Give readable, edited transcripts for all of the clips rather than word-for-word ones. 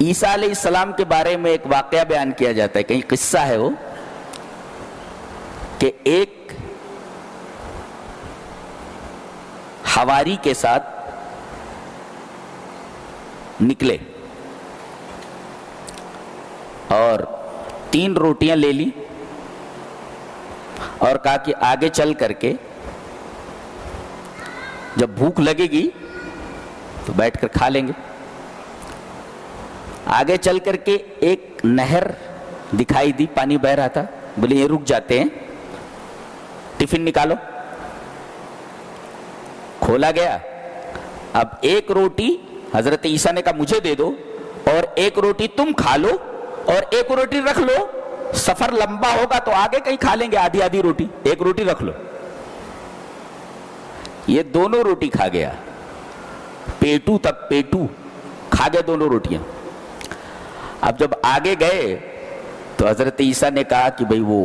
عیسیٰ علیہ السلام کے بارے میں ایک واقعہ بیان کیا جاتا ہے، کہیں قصہ ہے وہ، کہ ایک حواری کے ساتھ نکلے اور 3 روٹیاں لے لی اور کہا کہ آگے چل کر کے جب بھوک لگے گی تو بیٹھ کر کھا لیں گے۔ آگے چل کر کے ایک نہر دکھائی دی، پانی بہہ رہا تھا، بولے یہ رک جاتے ہیں، ٹفن نکالو۔ کھولا گیا، اب ایک روٹی حضرت عیسیٰ نے کہا مجھے دے دو اور ایک روٹی تم کھا لو اور ایک روٹی رکھ لو، سفر لمبا ہوگا تو آگے کہیں کھا لیں گے، آدھی آدھی روٹی، ایک روٹی رکھ لو۔ یہ دونوں روٹی کھا گیا، پیٹو تک پیٹو کھا گیا دونوں روٹیاں۔ اب جب آگے گئے تو حضرت عیسیٰ نے کہا کہ بھئی وہ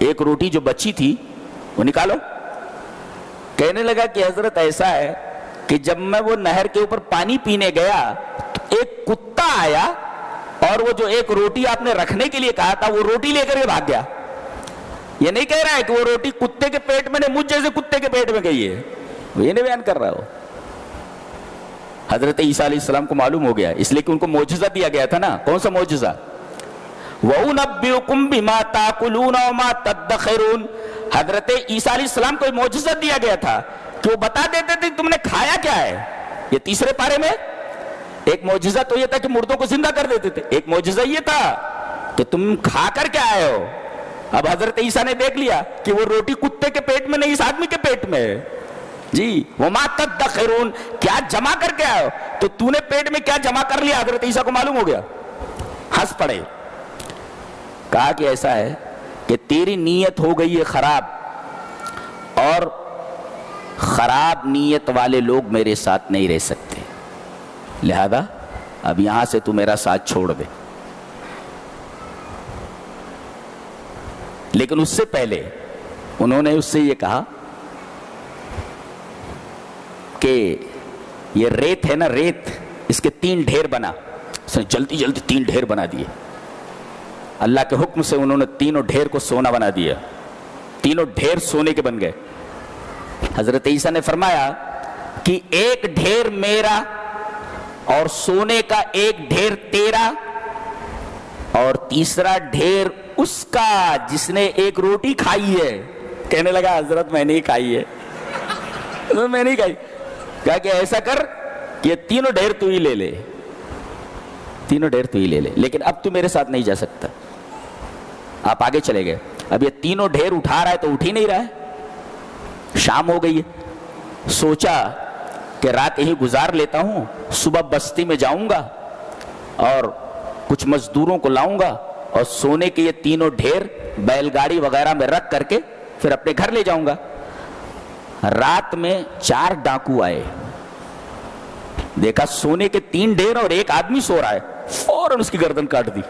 ایک روٹی جو بچی تھی وہ نکالو۔ کہنے لگا کہ حضرت ایسا ہے کہ جب میں وہ نہر کے اوپر پانی پینے گیا تو ایک کتا آیا اور وہ جو ایک روٹی آپ نے رکھنے کے لیے کہا تھا وہ روٹی لے کر کے بھاگ گیا۔ یہ نہیں کہہ رہا ہے کہ وہ روٹی کتے کے پیٹ میں نہیں، مجھ جیسے کتے کے پیٹ میں گئی ہے، وہ یہ نہیں بیان کر رہا ہو۔ حضرت عیسیٰ علیہ السلام کو معلوم ہو گیا، اس لیے کہ ان کو معجزہ دیا گیا تھا نا۔ کون سا معجزہ؟ وَأُنَبِّئُكُمْ بِمَا تَأْكُلُونَ وَمَا تَدَّخِرُونَ۔ حضرت عیسیٰ علیہ السلام کو معجزہ دیا گیا تھا کہ وہ بتا دیتے تھے کہ تم نے کھایا کیا ہے۔ یہ تیسرے پارے میں ایک معجزہ تو یہ تھا کہ مردوں کو زندہ کر دیتے تھے، ایک معجزہ یہ تھا کہ تم کھا کر کیا آئے ہو۔ اب حضرت عیسیٰ نے دیکھ لیا کہ وہ روٹی کتے کے پیٹ میں نہیں، اس آدمی کے پیٹ میں ہے جی۔ وَمَا تَدَّخِرُونَ، کیا جمع کر کے آئے ہو، تو تو نے پیٹ میں کیا جمع کر لیا۔ حضرت عیسیٰ کو معلوم ہو گیا، ہنس پڑے۔ کہا کہ ایسا ہے کہ تیری نیت ہو گئی ہے خراب، اور خراب نیت والے لوگ میرے ساتھ نہیں رہ سکتے، لہذا اب یہاں سے تو میرا ساتھ چھوڑ دے۔ لیکن اس سے پہلے انہوں نے اس سے یہ کہا کہ یہ ریت ہے نا، ریت، اس کے 3 ڈھیر بنا۔ اس نے جلدی جلدی 3 ڈھیر بنا دیے۔ اللہ کے حکم سے انہوں نے تینوں ڈھیر کو سونا بنا دیا، تینوں ڈھیر سونے کے بن گئے۔ حضرت عیسیٰ نے فرمایا کہ ایک ڈھیر میرا اور سونے کا ایک ڈھیر تیرا، اور تیسرا ڈھیر اس کا جس نے ایک روٹی کھائی ہے۔ کہنے لگا حضرت میں نہیں کھائی ہے، میں نہیں کھائی۔ کہا کہ ایسا کر کہ یہ تینوں ڈھیر تو ہی لے لے، تینوں ڈھیر تو ہی لے لے، لیکن اب تو میرے ساتھ نہیں جا سکتا۔ آپ آگے چلے گئے، اب یہ تینوں ڈھیر اٹھا رہا ہے تو اٹھ ہی نہیں رہا ہے۔ شام ہو گئی ہے، سوچا کہ رات یہی گزار لیتا ہوں، صبح بستی میں جاؤں گا اور کچھ مزدوروں کو لاؤں گا اور سونے کے یہ تینوں ڈھیر بیل گاڑی وغیرہ میں رکھ کر کے پھر اپنے گھر لے جاؤں گا۔ رات میں 4 ڈاکو آئے، دیکھا سونے کے 3 ڈھیر اور ایک آدمی سو رہا ہے، فوراً اس کی گردن کاٹ دی،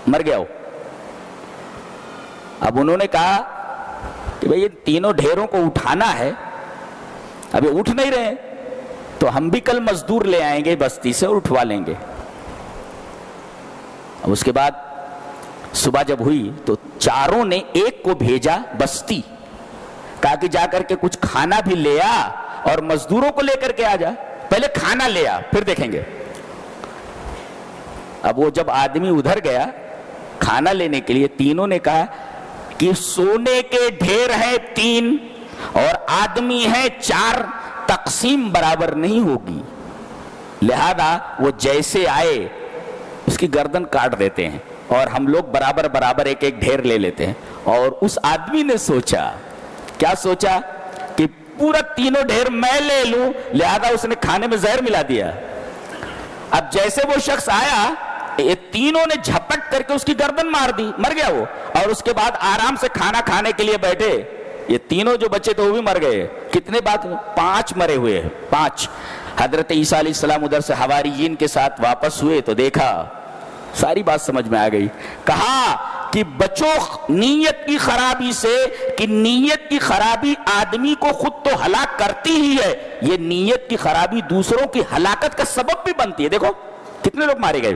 مر گیا وہ۔ اب انہوں نے کہا کہ بھئی یہ تینوں ڈھیروں کو اٹھانا ہے، اب یہ اٹھ نہیں رہے تو ہم بھی کل مزدور لے آئیں گے بستی سے اور اٹھوا لیں گے۔ اب اس کے بعد صبح جب ہوئی تو چاروں نے ایک کو بھیجا بستی، کہا کہ جا کر کے کچھ کھانا بھی لے آ اور مزدوروں کو لے کر کے آ جا، پہلے کھانا لے آ پھر دیکھیں گے۔ اب وہ جب آدمی ادھر گیا کھانا لینے کے لیے، تینوں نے کہا کہ سونے کے ڈھیر ہیں 3 اور آدمی ہیں 4، تقسیم برابر نہیں ہوگی، لہذا وہ جیسے آئے اس کی گردن کاٹ دیتے ہیں اور ہم لوگ برابر برابر ایک ایک ڈھیر لے لیتے ہیں۔ اور اس آدمی نے سوچا، کیا سوچا کہ پورا تینوں ڈھیر میں لے لوں، لہذا اس نے کھانے میں زہر ملا دیا۔ اب جیسے وہ شخص آیا، یہ تینوں نے جھپٹ کر کے اس کی گردن مار دی، مر گیا وہ، اور اس کے بعد آرام سے کھانا کھانے کے لیے بیٹھے۔ یہ تینوں جو بچے تھے وہ بھی مر گئے۔ کتنے بات؟ 5 مرے ہوئے ہیں، 5۔ حضرت عیسیٰ علیہ السلام ادھر سے حواریین کے ساتھ واپس ہوئے تو دیکھا، ساری بات سمجھ میں آ گئی۔ کہا کہ بچو نیت کی خرابی سے، کہ نیت کی خرابی آدمی کو خود تو ہلاک کرتی ہی ہے، یہ نیت کی خرابی دوسروں کی ہلاکت کا سبب بھی بنتی ہے۔ دیکھو کتنے لوگ مارے گئے؟